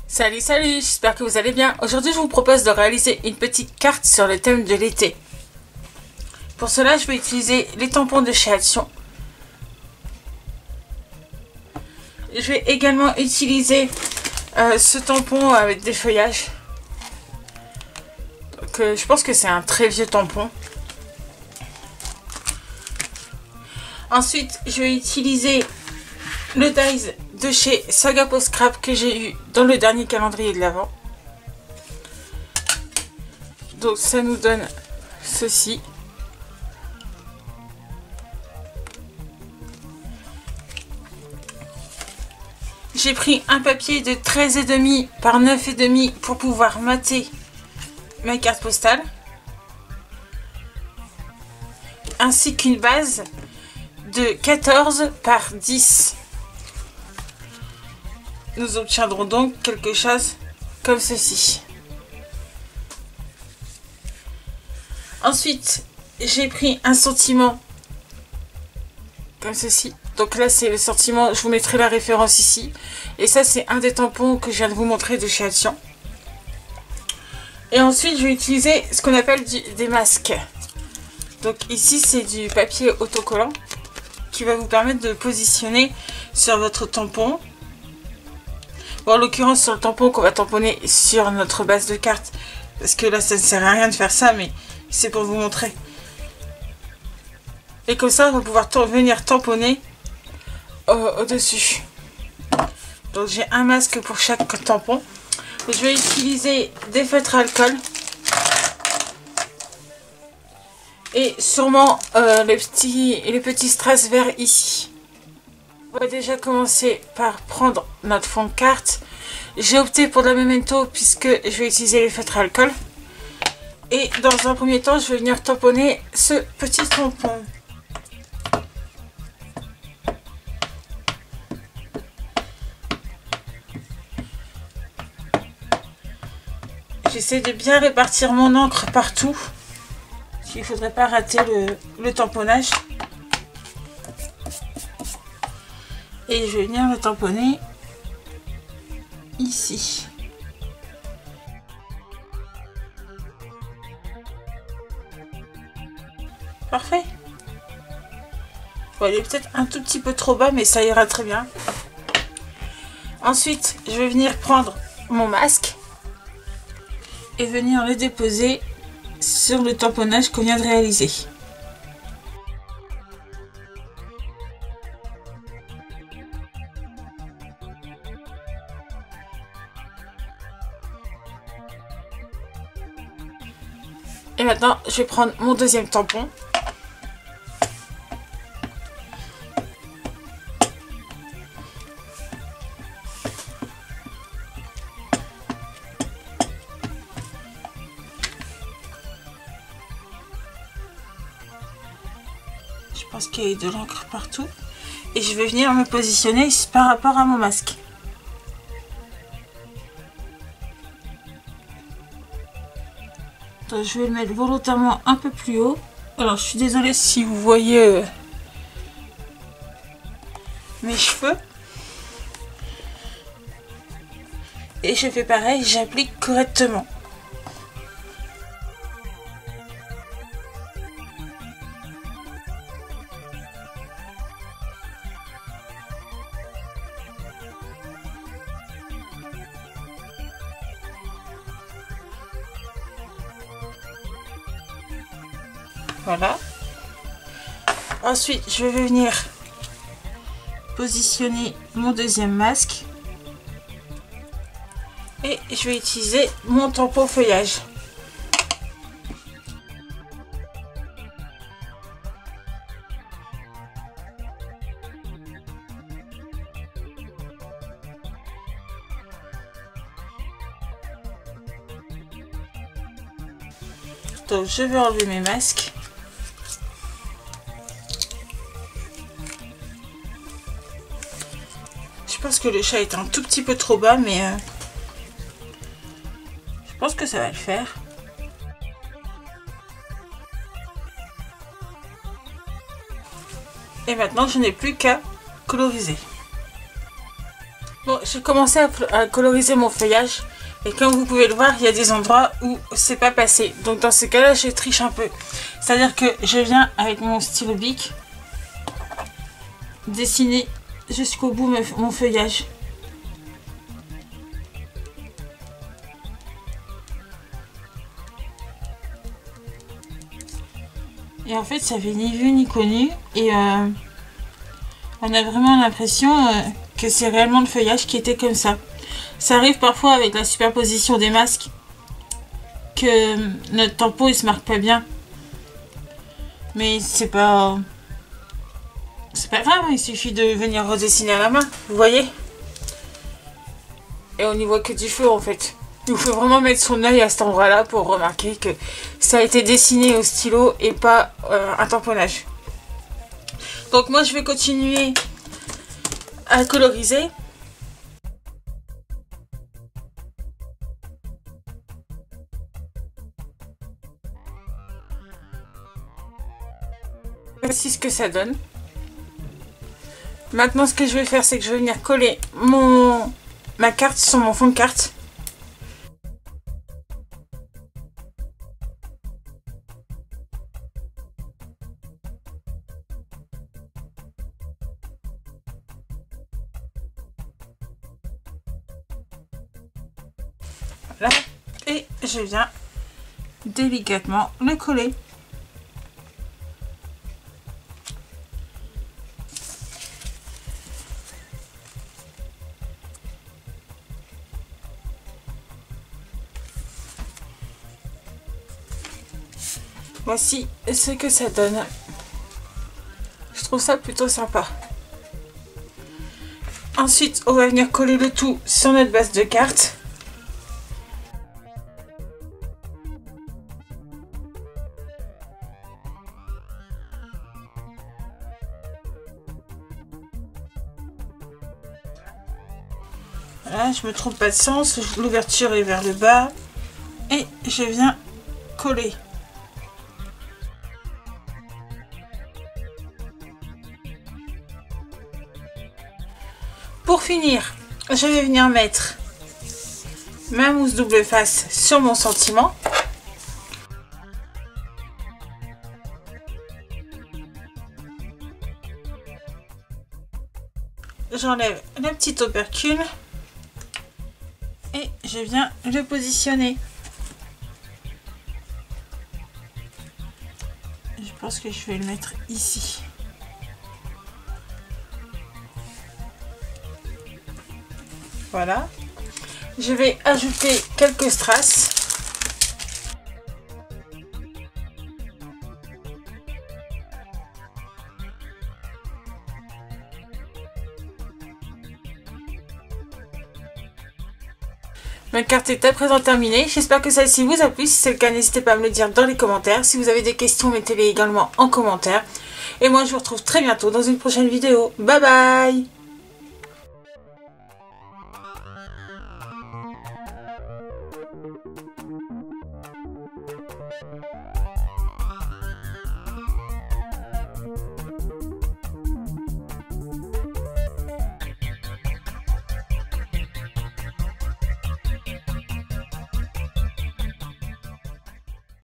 Salut, j'espère que vous allez bien. Aujourd'hui, je vous propose de réaliser une petite carte sur le thème de l'été. Pour cela, je vais utiliser les tampons de chez Action. Je vais également utiliser ce tampon avec des feuillages. Donc, je pense que c'est un très vieux tampon. Ensuite, je vais utiliser le dies de chez Saga Post Scrap que j'ai eu dans le dernier calendrier de l'Avent. Donc ça nous donne ceci. J'ai pris un papier de 13,5 par 9,5 pour pouvoir mater ma carte postale. Ainsi qu'une base de 14 par 10. Nous obtiendrons donc quelque chose comme ceci. Ensuite, j'ai pris un sentiment comme ceci. Donc là, c'est le sentiment, je vous mettrai la référence ici. Et ça, c'est un des tampons que je viens de vous montrer de chez Action. Et ensuite, je vais utiliser ce qu'on appelle des masques. Donc ici, c'est du papier autocollant qui va vous permettre de positionner sur votre tampon. Bon, en l'occurrence, sur le tampon qu'on va tamponner sur notre base de cartes. Parce que là, ça ne sert à rien de faire ça, mais c'est pour vous montrer. Et comme ça, on va pouvoir venir tamponner au-dessus. Donc, j'ai un masque pour chaque tampon. Je vais utiliser des feutres à alcool. Et sûrement les petits strass verts ici. On va déjà commencer par prendre notre fond de carte. J'ai opté pour de la Memento puisque je vais utiliser les feutres à alcool. Et dans un premier temps, je vais venir tamponner ce petit tampon. J'essaie de bien répartir mon encre partout. Il ne faudrait pas rater le tamponnage. Et je vais venir le tamponner ici. Parfait. Bon, il est peut-être un tout petit peu trop bas, mais ça ira très bien. Ensuite, je vais venir prendre mon masque et venir le déposer sur le tamponnage qu'on vient de réaliser. Et maintenant, je vais prendre mon deuxième tampon. Je pense qu'il y a de l'encre partout. Et je vais venir me positionner par rapport à mon masque. Donc, je vais le mettre volontairement un peu plus haut. Alors, je suis désolée si vous voyez mes cheveux. Et je fais pareil, j'applique correctement. Voilà. Ensuite, je vais venir positionner mon deuxième masque. Et je vais utiliser mon tampon feuillage. Donc, je vais enlever mes masques. Je pense que le chat est un tout petit peu trop bas, mais je pense que ça va le faire. Et maintenant, je n'ai plus qu'à coloriser. Bon, j'ai commencé à coloriser mon feuillage. Et comme vous pouvez le voir, il y a des endroits où c'est pas passé. Donc dans ces cas-là, je triche un peu. C'est-à-dire que je viens avec mon stylo bic dessiner jusqu'au bout mon feuillage. Et en fait, ça avait ni vu ni connu. Et on a vraiment l'impression que c'est réellement le feuillage qui était comme ça. Ça arrive parfois avec la superposition des masques que notre tempo il se marque pas bien. Mais c'est pas grave, il suffit de venir redessiner à la main, vous voyez. Et on n'y voit que du feu en fait. Il faut vraiment mettre son œil à cet endroit-là pour remarquer que ça a été dessiné au stylo et pas un tamponnage. Donc moi je vais continuer à coloriser. Voici ce que ça donne. Maintenant ce que je vais faire, c'est que je vais venir coller ma carte sur mon fond de carte. Voilà. Et je viens délicatement le coller. Voici ce que ça donne. Je trouve ça plutôt sympa. Ensuite, on va venir coller le tout sur notre base de carte. Voilà, je me trompe pas de sens. L'ouverture est vers le bas. Et je viens coller. Pour finir, je vais venir mettre ma mousse double face sur mon sentiment. J'enlève le petit opercule et je viens le positionner. Je pense que je vais le mettre ici. Voilà. Je vais ajouter quelques strass. Ma carte est à présent terminée. J'espère que celle-ci vous a plu. Si c'est le cas, n'hésitez pas à me le dire dans les commentaires. Si vous avez des questions, mettez-les également en commentaire. Et moi, je vous retrouve très bientôt dans une prochaine vidéo. Bye bye!